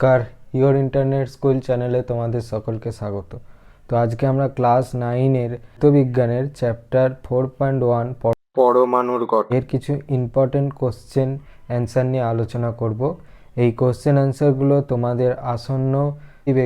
Car your internet school চ্যানেলে তোমাদের সকলকে স্বাগত। তো আজকে আমরা ক্লাস 9-এর বিজ্ঞানের চ্যাপ্টার 4.1 পরমাণুর গঠন এর কিছু ইম্পর্টেন্ট কোশ্চেন অ্যান্সার নিয়ে আলোচনা করব। এই কোশ্চেন অ্যান্সারগুলো তোমাদের আসন্ন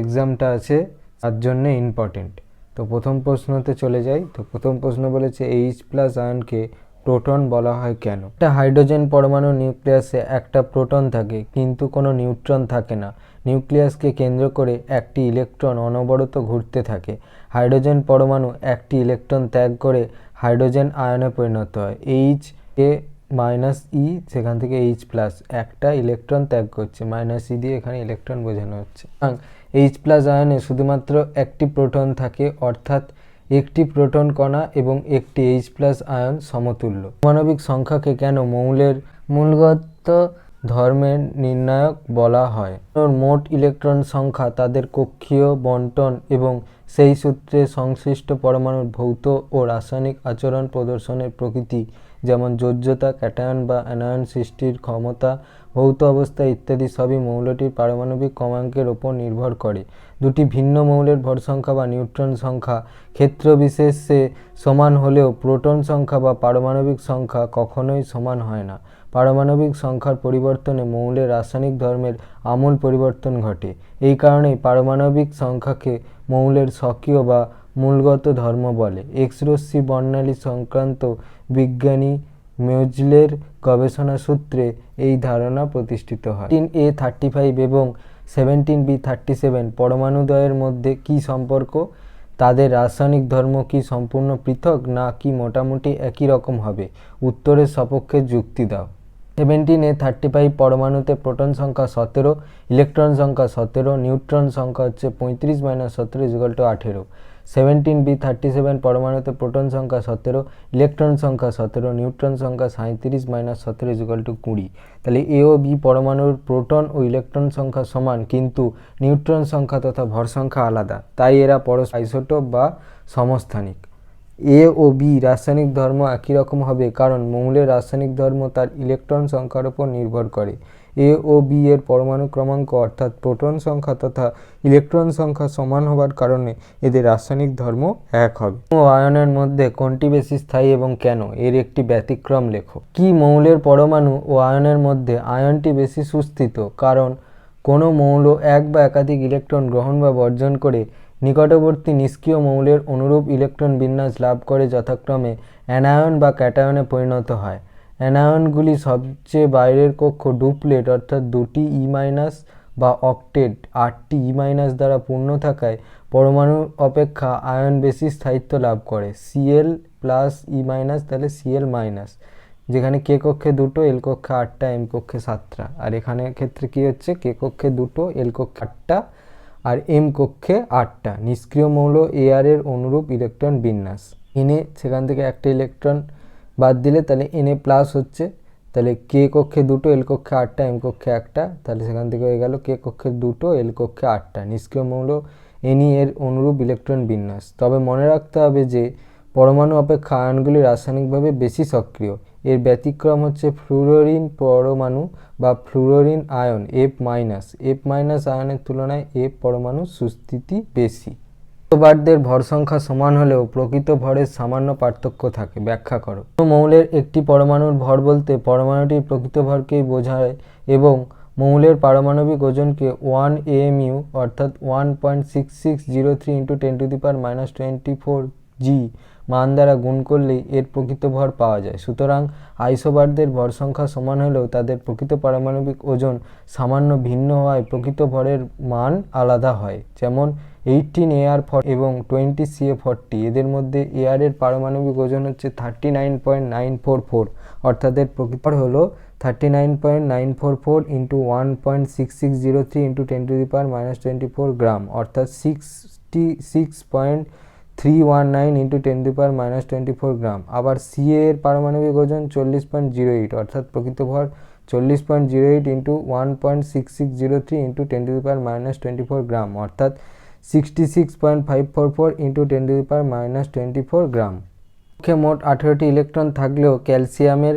এক্সামটা আছে তার জন্য ইম্পর্টেন্ট। তো প্রথম প্রশ্নতে চলে যাই। তো প্রথম প্রশ্ন বলেছে H+ আয়নকে প্রোটন বলা হয় কেন? একটা হাইড্রোজেন পরমাণু নিউক্লিয়াসে একটা প্রোটন থাকে কিন্তু কোনো নিউট্রন থাকে না। নিউক্লিয়াসকে কেন্দ্র করে একটি ইলেকট্রন অনবরত ঘুরতে থাকে। হাইড্রোজেন পরমাণু একটি ইলেকট্রন ত্যাগ করে হাইড্রোজেন আয়নে পরিণত হয়। H-E সেখান থেকে H+ একটা ইলেকট্রন ত্যাগ করছে, -E দিয়ে এখানে ইলেকট্রন বোঝানো হচ্ছে। H+ আয়নে শুধুমাত্র একটি প্রোটন থাকে, অর্থাৎ একটি প্রোটন কণা এবং একটি H+ আয়ন সমতুল্য। পারমাণবিক সংখ্যাকে কেন মৌলের মূলগত ধর্মের নির্ণায়ক বলা হয়? মোট ইলেকট্রন সংখ্যা, তাদের কক্ষীয় বণ্টন এবং সেই সূত্রে সংশ্লিষ্ট পরমাণুর ভৌত ও রাসায়নিক আচরণ প্রদর্শনের প্রকৃতি, যেমন যোজ্যতা, ক্যাটায়ন বা অ্যানায়ন সৃষ্টির ক্ষমতা, ভৌত অবস্থা ইত্যাদি সবই মৌলটির পারমাণবিক ক্রমাঙ্কের ওপর নির্ভর করে। দুটি ভিন্ন মৌলের ভর সংখ্যা বা নিউট্রন সংখ্যা ক্ষেত্র বিশেষে সমান হলেও প্রোটন সংখ্যা বা পারমাণবিক সংখ্যা কখনোই সমান হয় না। পারমাণবিক সংখ্যার পরিবর্তনে মৌলের রাসায়নিক ধর্মের আমূল পরিবর্তন ঘটে। এই কারণেই পারমাণবিক সংখ্যাকে মৌলের স্বকীয় বা মূলগত ধর্ম বলে। এক্স-রশ্মি বর্ণালী সংক্রান্ত বিজ্ঞানী মেজলের গবেষণা সূত্রে এই ধারণা প্রতিষ্ঠিত হয়। 17A35 এবং 17B37 পরমাণুদ্বয়ের মধ্যে কী সম্পর্ক? তাদের রাসায়নিক ধর্ম কি সম্পূর্ণ পৃথক, না কি মোটামুটি একই রকম হবে? উত্তরের সপক্ষে যুক্তি দাও। 17A35 পরমাণুতে প্রোটন সংখ্যা 17, ইলেকট্রন সংখ্যা 17, নিউট্রন সংখ্যা হচ্ছে 35 - 17 = 18। 17B37 পরমাণুতে প্রোটন সংখ্যা 17, ইলেকট্রন সংখ্যা 17, নিউট্রন সংখ্যা 37 - 17 = 20। তাহলে এ ও বি পরমাণুর প্রোটন ও ইলেকট্রন সংখ্যা সমান, কিন্তু নিউট্রন সংখ্যা তথা ভর সংখ্যা আলাদা, তাই এরা পরস্পর আইসোটোপ বা সমস্থানিক। এ ও বি রাসায়নিক ধর্ম একই রকম হবে কারণ মৌলের রাসায়নিক ধর্ম তার ইলেকট্রন সংখ্যার উপর নির্ভর করে। এ ও বি এর পরমাণু ক্রমাঙ্ক অর্থাৎ প্রোটন সংখ্যা তথা ইলেকট্রন সংখ্যা সমান হবার কারণে এদের রাসায়নিক ধর্ম এক হবে। ও আয়নের মধ্যে কোনটি বেশি স্থায়ী এবং কেন? এর একটি ব্যতিক্রম লেখো। কি মৌলের পরমাণু ও আয়নের মধ্যে আয়নটি বেশি সুস্থিত? কারণ কোনো মৌল এক বা একাধিক ইলেকট্রন গ্রহণ বা বর্জন করে নিকটবর্তী নিষ্ক্রিয় মৌলের অনুরূপ ইলেকট্রন বিন্যাস লাভ করে যথাক্রমে অ্যানায়ন বা ক্যাটায়নে পরিণত হয়। অ্যানায়নগুলি সবচেয়ে বাইরের কক্ষ ডুপ্লেট অর্থাৎ 2টি E- বা অক্টেট 8টি E- দ্বারা পূর্ণ থাকায় পরমাণুর অপেক্ষা আয়ন বেশি স্থায়িত্ব লাভ করে। Cl+E- তাহলে Cl-, যেখানে কে কক্ষে 2টো, এল কক্ষে 8টা, এম কক্ষে 7টা। আর এখানে ক্ষেত্রে কি হচ্ছে, কে কক্ষে 2টো, এল কক্ষে 8টা আর এম কক্ষে 8টা নিষ্ক্রিয় মৌল Ar এর অনুরূপ ইলেকট্রন বিন্যাস। Na সেখান থেকে একটা ইলেকট্রন বাদ দিলে তাহলে Na+ হচ্ছে। তাহলে কে কক্ষে 2টো, এল কক্ষে 8টা, এম কক্ষে 1টা, তাহলে সেখান থেকে হয়ে গেল কে কক্ষে 2টো, এল কক্ষে 8টা নিষ্ক্রিয় মৌল Ne এর অনুরূপ ইলেকট্রন বিন্যাস। তবে মনে রাখতে হবে যে পরমাণু অপেক্ষা আয়নগুলি রাসায়নিকভাবে বেশি সক্রিয়। এর ব্যতিক্রম হচ্ছে ফ্লুরিন পরমাণু বা ফ্লুরিন আয়ন F-। আয়নের তুলনায় F পরমাণু সুস্থিতি বেশি। আইসোবারদের ভর সংখ্যা সমান হলেও প্রকৃত ভরের সামান্য পার্থক্য থাকে, ব্যাখ্যা করো। কোনো মৌলের একটি পরমাণুর ভর বলতে পরমাণুটির প্রকৃত ভরকেই বোঝায় এবং মৌলের পারমাণবিক ওজনকে 1 AMU অর্থাৎ 1.6603 × 10⁻24 G মান দ্বারা গুণ করলেই এর প্রকৃত ভর পাওয়া যায়। সুতরাং আইসোবারদের ভর সংখ্যা সমান হলেও তাদের প্রকৃত পারমাণবিক ওজন সামান্য ভিন্ন হওয়ায় প্রকৃত ভরের মান আলাদা হয়। যেমন 18 Ar40 এবং 20 Ca40, এদের মধ্যে Ar এর পারমাণবিক ওজন হচ্ছে 39.944, অর্থাৎ এর প্রকৃত ভর হলো 39.944 × 1.6603 × 10⁻24 গ্রাম, অর্থাৎ 66.319 × 10⁻24 গ্রাম। আবার Ca এর পারমাণবিক ওজন 40.08, অর্থাৎ প্রকৃত ভর 40.08 × 1.6603 × 10⁻24 গ্রাম, অর্থাৎ 66.544 × 10⁻24 গ্রাম। কক্ষে মোট 18টি ইলেকট্রন থাকলেও ক্যালসিয়ামের,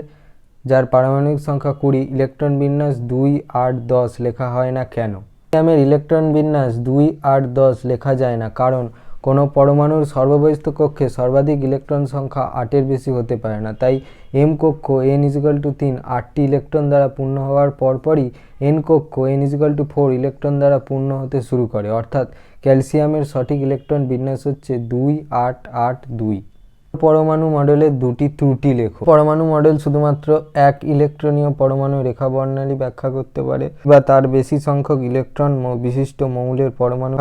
যার পারমাণবিক সংখ্যা 20, ইলেকট্রন বিন্যাস 2, 8, 10 লেখা হয় না কেন? ক্যালসিয়ামের ইলেকট্রন বিন্যাস 2, 8, 10 লেখা যায় না, কারণ কোনো পরমাণুর সর্ববহিস্থ কক্ষে সর্বাধিক ইলেকট্রন সংখ্যা 8-এর বেশি হতে পারে না। তাই এম কক্ষ n=3 8টি ইলেকট্রন দ্বারা পূর্ণ হওয়ার পরপরই এন কক্ষ n=4 ইলেকট্রন দ্বারা পূর্ণ হতে শুরু করে। অর্থাৎ ক্যালসিয়ামের সঠিক ইলেকট্রন বিন্যাস হচ্ছে 2, 8, 8, 2। পরমাণু মডেলের দুটি ত্রুটি লেখো। পরমাণু মডেল শুধুমাত্র এক ইলেকট্রনীয় পরমাণু রেখা বর্ণালী ব্যাখ্যা করতে পারে বা তার বেশি সংখ্যক ইলেকট্রন বিশিষ্ট মৌলের পরমাণু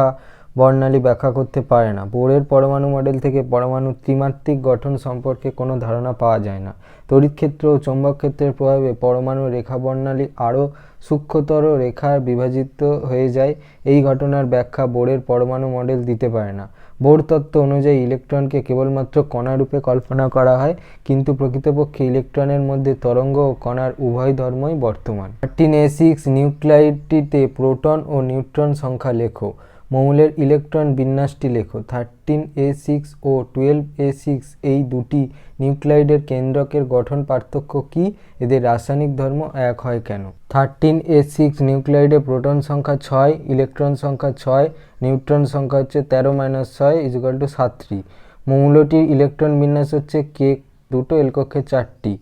বর্ণালী ব্যাখ্যা করতে পারে না। বোরের পরমাণু মডেল থেকে পরমাণুর ত্রিমাত্রিক গঠন সম্পর্কে কোনো ধারণা পাওয়া যায় না। তড়িৎ ক্ষেত্র ও চৌম্বক ক্ষেত্রের প্রভাবে পরমাণুর রেখা বর্ণালী আরও সূক্ষ্মতর রেখায় বিভাজিত হয়ে যায়। এই ঘটনার ব্যাখ্যা বোরের পরমাণু মডেল দিতে পারে না। বোর তত্ত্ব অনুযায়ী ইলেকট্রনকে কেবলমাত্র কণারূপে কল্পনা করা হয়, কিন্তু প্রকৃতপক্ষে ইলেকট্রনের মধ্যে তরঙ্গ ও কণার উভয় ধর্মই বর্তমান। 13A6 নিউক্লাইডটিতে প্রোটন ও নিউট্রন সংখ্যা লেখো। মৌলের ইলেকট্রন বিন্যাসটি লেখো। 13A6 ও 12A6 এই দুটি নিউক্লাইডের কেন্দ্রকের গঠন পার্থক্য কি? এদের রাসায়নিক ধর্ম এক হয় কেন? 13A6 নিউক্লাইডে প্রোটন সংখ্যা 6, ইলেকট্রন সংখ্যা 6, নিউট্রন সংখ্যা হচ্ছে 13-6 = 7টি। মৌলটির ইলেকট্রন বিন্যাস হচ্ছে K দুটো, এল কক্ষে 4টি।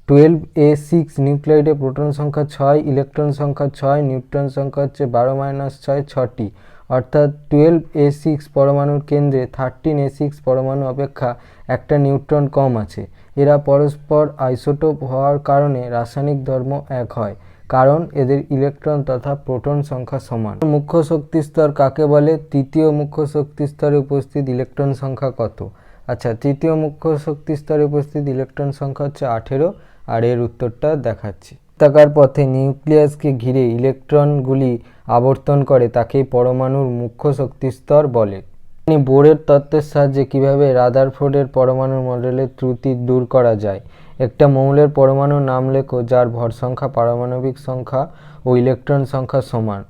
12A6 নিউক্লাইডে প্রোটন সংখ্যা 6, ইলেকট্রন সংখ্যা 6, নিউট্রন সংখ্যা হচ্ছে 12-6 6টি। অর্থাৎ 12A6 পরমাণুর কেন্দ্রে 13A6 পরমাণু অপেক্ষা একটা নিউট্রন কম আছে। এরা পরস্পর আইসোটোপ হওয়ার কারণে রাসায়নিক ধর্ম এক হয়, কারণ এদের ইলেকট্রন তথা প্রোটন সংখ্যা সমান। মুখ্য শক্তিস্তর কাকে বলে? তৃতীয় মুখ্য শক্তিস্তরে উপস্থিত ইলেকট্রন সংখ্যা কত? আচ্ছা, তৃতীয় মুখ্য শক্তিস্তরে উপস্থিত ইলেকট্রন সংখ্যা হচ্ছে 18, আর এর উত্তরটা দেখাচ্ছি। বৃত্তাকার পথে নিউক্লিয়াসকে ঘিরে ইলেকট্রনগুলি আবর্তন করে তাকেই পরমাণুর মুখ্য শক্তিস্তর বলে। বোরের তত্ত্বের সাহায্যে কিভাবে রাদারফোর্ডের পরমাণু মডেলের ত্রুটি দূর করা যায়? একটা মৌলের পরমাণুর নাম লেখো যার ভর সংখ্যা, পারমাণবিক সংখ্যা ও ইলেকট্রন সংখ্যা সমান।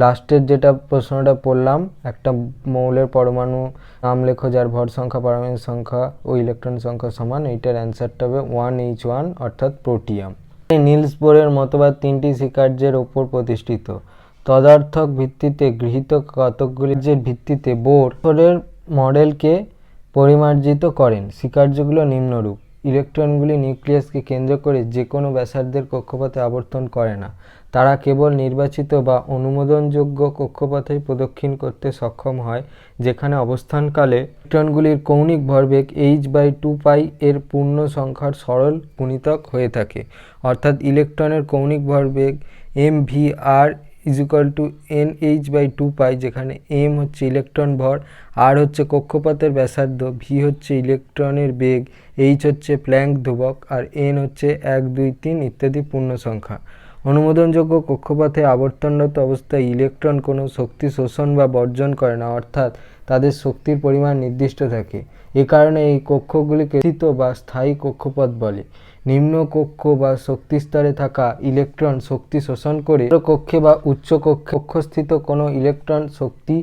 লাস্টের যেটা প্রশ্নটা পড়লাম, একটা মৌলের পরমাণু নাম লেখো যার ভর সংখ্যা, পারমাণবিক সংখ্যা ও ইলেকট্রন সংখ্যা সমান। এইটার অ্যান্সারটা হবে 1H1 অর্থাৎ প্রোটিয়াম। নিলস বোরের মতবাদ তিনটি স্বীকার্যের ওপর প্রতিষ্ঠিত। তদার্থক ভিত্তিতে গৃহীত কতকগুলির ভিত্তিতে বোরের মডেলকে পরিমার্জিত করেন। স্বীকার্যগুলো নিম্নরূপ: ইলেকট্রনগুলি নিউক্লিয়াসকে কেন্দ্র করে যে কোনো ব্যাসার্ধের কক্ষপথে আবর্তন করে না। তারা কেবল নির্বাচিত বা অনুমোদনযোগ্য কক্ষপথেই প্রদক্ষিণ করতে সক্ষম হয়, যেখানে অবস্থানকালে ইলেকট্রনগুলির কৌণিক ভরবেগ h/2π এর পূর্ণ সংখ্যার সরল গুণিতক হয়ে থাকে। অর্থাৎ ইলেকট্রনের কৌণিক ভরবেগ mvr = nh/2π, যেখানে m হচ্ছে ইলেকট্রন ভর, r হচ্ছে কক্ষপথের ব্যাসার্ধ, v হচ্ছে ইলেকট্রনের বেগ, h হচ্ছে প্ল্যাঙ্ক ধ্রুবক, আর n হচ্ছে 1, 2, 3 ইত্যাদি পূর্ণ সংখ্যা। অনুমোদনযোগ্য কক্ষপথে আবর্তনরত অবস্থায় ইলেকট্রন কোনো শক্তি শোষণ বা বর্জন করে না, অর্থাৎ তাদের শক্তির পরিমাণ নির্দিষ্ট থাকে। এ কারণে এই কক্ষগুলিকে স্থিত বা স্থায়ী কক্ষপথ বলে। নিম্ন কক্ষ বা শক্তিস্তরে থাকা ইলেকট্রন শক্তি শোষণ করে কক্ষে বা উচ্চ কক্ষস্থিত কোনো ইলেকট্রন শক্তি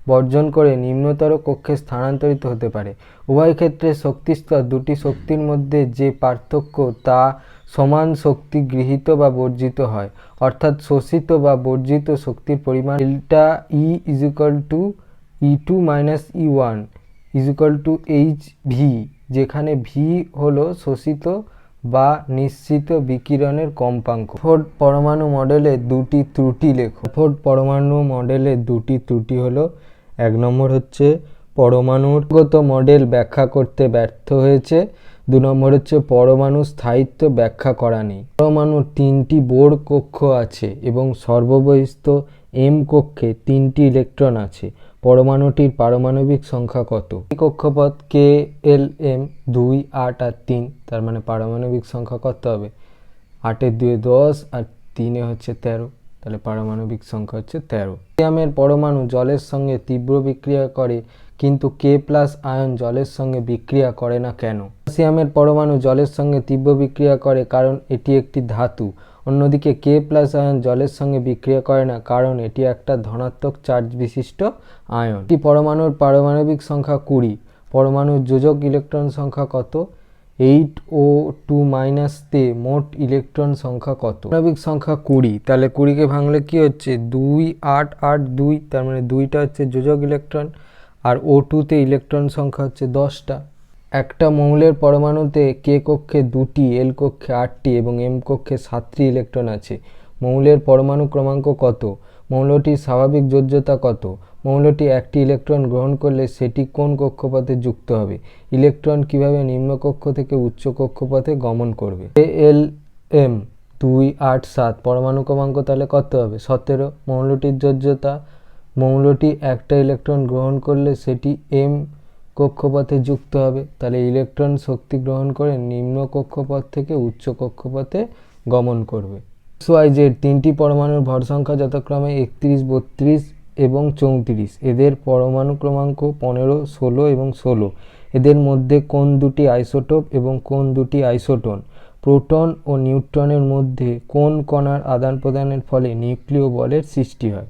বর্জন করে নিম্নতর কক্ষে স্থানান্তরিত হতে পারে। উভয় ক্ষেত্রে শক্তিস্তর দুটি শক্তির মধ্যে যে পার্থক্য তা সমান শক্তি গৃহীত বা বর্জিত হয়, অর্থাৎ শোষিত বা বর্জিত শক্তির পরিমাণ delta E = E2 - E1 = hv, যেখানে v হলো শোষিত বা নিঃসৃত বিকিরণের কম্পাঙ্ক। রাদারফোর্ড পরমাণু মডেলের দুটি ত্রুটি লেখো। রাদারফোর্ড পরমাণু মডেলের দুটি ত্রুটি হলো: 1 নম্বর হচ্ছে পরমাণুগত মডেল ব্যাখ্যা করতে ব্যর্থ হয়েছে। 2 নম্বর হচ্ছে পরমাণু স্থায়িত্ব ব্যাখ্যা করা নেই। পরমাণুর 3টি বোর কক্ষ আছে এবং সর্ববহিস্থ m কক্ষে 3টি ইলেকট্রন আছে। পরমাণুটির পারমাণবিক সংখ্যা কত? কক্ষপথ KLM 2, 8 আর 3, তার মানে পারমাণবিক সংখ্যা কত হবে? 8 2 10 আর 3 হচ্ছে 13, তাহলে পারমাণবিক সংখ্যা হচ্ছে 13। ক্যালসিয়ামের পরমাণু জলের সঙ্গে তীব্র বিক্রিয়া করে, কিন্তু K+ আয়ন জলের সঙ্গে বিক্রিয়া করে না কেন? ক্যালসিয়ামের পরমাণু জলের সঙ্গে তীব্র বিক্রিয়া করে কারণ এটি একটি ধাতু। অন্যদিকে K+ আয়ন জলের সঙ্গে বিক্রিয়া করে না কারণ এটি একটা ধনাত্মক চার্জ বিশিষ্ট আয়ন। একটি পরমাণুর পারমাণবিক সংখ্যা 20। পরমাণুর যোজক ইলেকট্রন সংখ্যা কত? 8O2 তে মোট ইলেকট্রন সংখ্যা কত? পারমাণবিক সংখ্যা 20, তাহলে 20কে ভাঙলে কি হচ্ছে 2 8 8 2, তার মানে 2টা হচ্ছে যোজক ইলেকট্রন, আর O2 তে ইলেকট্রন সংখ্যা হচ্ছে 10টা। একটা মৌলের পরমাণুতে কে কক্ষে 2টি, এল কক্ষে 8টি এবং এম কক্ষে 7টি ইলেকট্রন আছে। মৌলের পরমাণু ক্রমাঙ্ক কত? মৌলটির স্বাভাবিক যোজ্যতা কত? মৌলটি একটি ইলেকট্রন গ্রহণ করলে সেটি কোন কক্ষপথে যুক্ত হবে? ইলেকট্রন কিভাবে নিম্ন কক্ষ থেকে উচ্চ কক্ষপথে গমন করবে? ALM 2 8 7 পরমাণু ক্রমাঙ্ক তাহলে কত হবে? 17। মৌলটির যোজ্যতা, মৌলটি একটা ইলেকট্রন গ্রহণ করলে সেটি এম কক্ষপথে যুক্ত হবে, তাহলে ইলেকট্রন শক্তি গ্রহণ করে নিম্ন কক্ষপথ থেকে উচ্চ কক্ষপথে গমন করবে। XYZ তিনটি পরমাণুর ভর সংখ্যা যথাক্রমে 31 32 এবং 34। এদের পরমাণু ক্রমাঙ্ক 15 16 এবং 16। এদের মধ্যে কোন দুটি আইসোটোপ এবং কোন দুটি আইসোটোন? প্রোটন ও নিউট্রনের মধ্যে কোন কণার আদান প্রদানের ফলে নিউক্লিয় বলের সৃষ্টি হয়?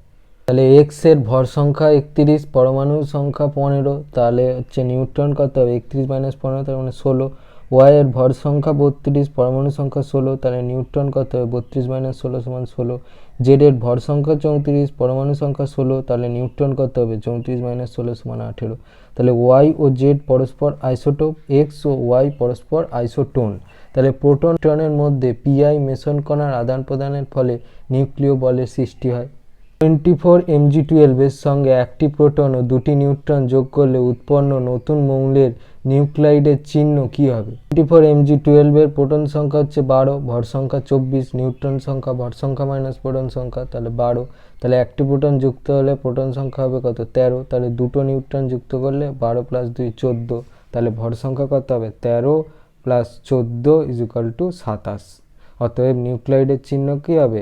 তাহলে এক্স এর ভর সংখ্যা 31, পরমাণু সংখ্যা 15, তাহলে হচ্ছে নিউট্রন কত হবে? 31 - 15 তার মানে 16। ওয়াই এর ভর সংখ্যা 32, পরমাণু সংখ্যা 16, তাহলে নিউট্রন কত হবে? 32 - 16 = 16। জেড এর ভর সংখ্যা 34, পরমাণু সংখ্যা 16, তাহলে নিউট্রন কত হবে? 34 - 16 = 18। তাহলে ওয়াই ও জেড পরস্পর আইসোটোপ, এক্স ও ওয়াই পরস্পর আইসোটোন। তাহলে প্রোটন নিউট্রনের মধ্যে পিআই মেসন কণার আদান প্রদানের ফলে নিউক্লিয় বলের সৃষ্টি হয়। 24 Mg12 এর সঙ্গে একটি প্রোটন ও দুটি নিউট্রন যোগ করলে উৎপন্ন নতুন মৌলের নিউক্লাইডের চিহ্ন কি হবে? 24 Mg12 এর প্রোটন সংখ্যা হচ্ছে 12, ভর সংখ্যা 24, নিউট্রন সংখ্যা ভর সংখ্যা মাইনাস প্রোটন সংখ্যা, তাহলে 12। তাহলে একটি প্রোটন যুক্ত হলে প্রোটন সংখ্যা হবে কত? 13। তাহলে দুটো নিউট্রন যুক্ত করলে 12 + 2 14, তাহলে ভর সংখ্যা কত হবে? 13 + 14 = 27। অতএব নিউক্লাইডের চিহ্ন কি হবে?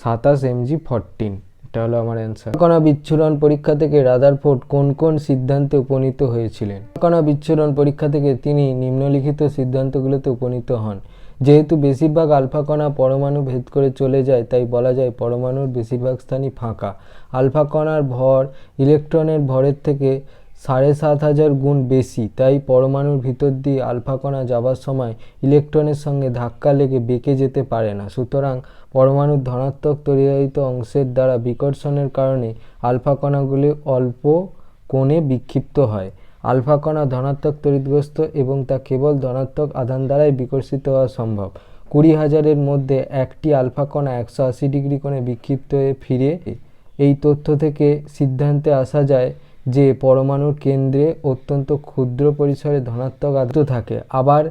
27 Mg14। এটা হলো আমার অ্যান্সার। কণা বিচ্ছুরণ পরীক্ষা থেকে রাদারফোর্ড কোন কোন সিদ্ধান্তে উপনীত হয়েছিলেন? কণা বিচ্ছুরণ পরীক্ষা থেকে তিনি নিম্নলিখিত সিদ্ধান্তগুলোতে উপনীত হন। যেহেতু বেশিরভাগ আলফা কণা পরমাণু ভেদ করে চলে যায়, তাই বলা যায় পরমাণুর বেশিরভাগ স্থানই ফাঁকা। আলফা কণার ভর ইলেকট্রনের ভরের থেকে 7500 গুণ বেশি, তাই পরমাণুর ভিতর দিয়ে আলফা কণা যাবার সময় ইলেকট্রনের সঙ্গে ধাক্কা লেগে বেঁকে যেতে পারে না। সুতরাং পরমাণুর ধনাত্মক তড়িদাহীত অংশের দ্বারা বিকর্ষণের কারণে আলফা কণাগুলি অল্প কোণে বিক্ষিপ্ত হয়। আলফা কণা ধনাত্মক তড়িৎগ্রস্ত এবং তা কেবল ধনাত্মক আধান দ্বারাই বিকর্ষিত হওয়া সম্ভব। 20,000-এর মধ্যে একটি আলফা কণা 180 ডিগ্রি কোণে বিক্ষিপ্ত হয়ে ফিরে। এই তথ্য থেকে সিদ্ধান্তে আসা যায় যে পরমাণুর কেন্দ্রে অত্যন্ত ক্ষুদ্র পরিসরে ধনাত্মক আধান থাকে। আবার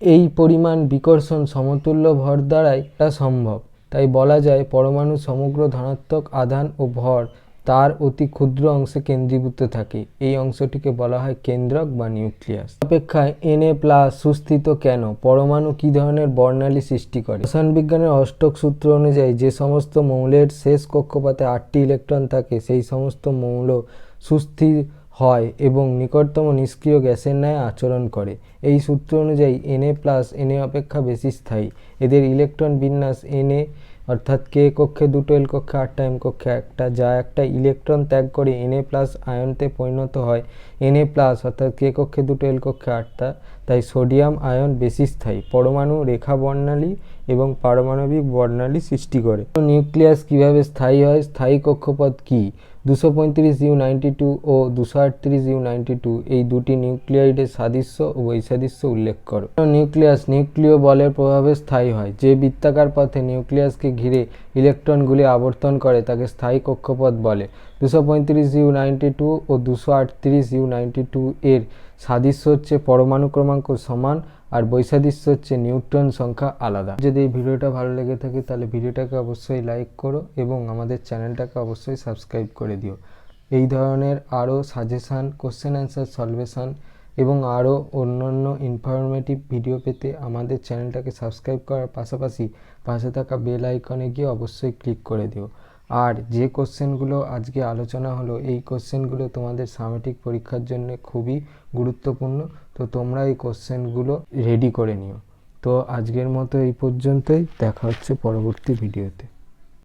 এই পরিমাণ বিকর্ষণ সমতুল্য ভর দ্বারাই তা সম্ভব। তাই বলা যায় পরমাণু সমগ্র ধনাত্মক আধান ও ভর তার অতি ক্ষুদ্র অংশে কেন্দ্রীভূত থাকে। এই অংশটিকে বলা হয় কেন্দ্রক বা নিউক্লিয়াস। অপেক্ষায় Na+ সুস্থিত কেন? পরমাণু কি ধরনের বর্ণালী সৃষ্টি করে? রসায়ন বিজ্ঞানের অষ্টক সূত্র অনুযায়ী যে সমস্ত মৌলের শেষ কক্ষপথে 8টি ইলেকট্রন থাকে সেই সমস্ত মৌল সুস্থির হয় এবং নিকটতম নিষ্ক্রিয় গ্যাসের ন্যায় আচরণ করে। এই সূত্র অনুযায়ী Na+ Na অপেক্ষা বেশি স্থায়ী। এদের ইলেকট্রন বিন্যাস Na অর্থাৎ কে কক্ষে 2, এল কক্ষে 8টা, এম কক্ষে 1টা, যা একটা ইলেকট্রন ত্যাগ করে Na+ আয়নতে পরিণত হয়। Na+ অর্থাৎ কে কক্ষে 2, এল কক্ষে 8টা, তাই সোডিয়াম আয়ন বেশি স্থায়ী। পরমাণু রেখা বর্ণালী এবং পারমাণবিক বর্ণালী সৃষ্টি করে। নিউক্লিয়াস কিভাবে স্থায়ী হয়? স্থায়ী কক্ষপথ কি? 235U92 ও 238U92 এই দুটি নিউক্লিয়াইডের সাদৃশ্য ও বৈসাদৃশ্য উল্লেখ করো। নিউক্লিয়াস নিউক্লিয় বলের প্রভাবে স্থায়ী হয়। যে বৃত্তাকার পথে নিউক্লিয়াসকে ঘিরে ইলেকট্রনগুলি আবর্তন করে তাকে স্থায়ী কক্ষপথ বলে। 235U92 ও 238U92 এর সাদৃশ্য হচ্ছে পরমাণু ক্রমাঙ্ক সমান আর বৈসাদৃশ্য হচ্ছে নিউট্রন সংখ্যা আলাদা। যদি এই ভিডিওটা ভালো লেগে থাকে তাহলে ভিডিওটাকে অবশ্যই লাইক করো এবং আমাদের চ্যানেলটাকে অবশ্যই সাবস্ক্রাইব করে দিও। এই ধরনের আরও সাজেশান, কোশ্চেন অ্যান্সার সলভেশান এবং আরও অন্যান্য ইনফরমেটিভ ভিডিও পেতে আমাদের চ্যানেলটাকে সাবস্ক্রাইব করার পাশাপাশি পাশে থাকা বেল আইকনে গিয়ে অবশ্যই ক্লিক করে দিও। আর যে কোশ্চেনগুলো আজকে আলোচনা হলো এই কোশ্চেনগুলো তোমাদের সামেটিক পরীক্ষার জন্য খুবই গুরুত্বপূর্ণ, তো তোমরা এই কোশ্চেনগুলো রেডি করে নিও। তো আজকের মতো এই পর্যন্তই, দেখা হচ্ছে পরবর্তী ভিডিওতে।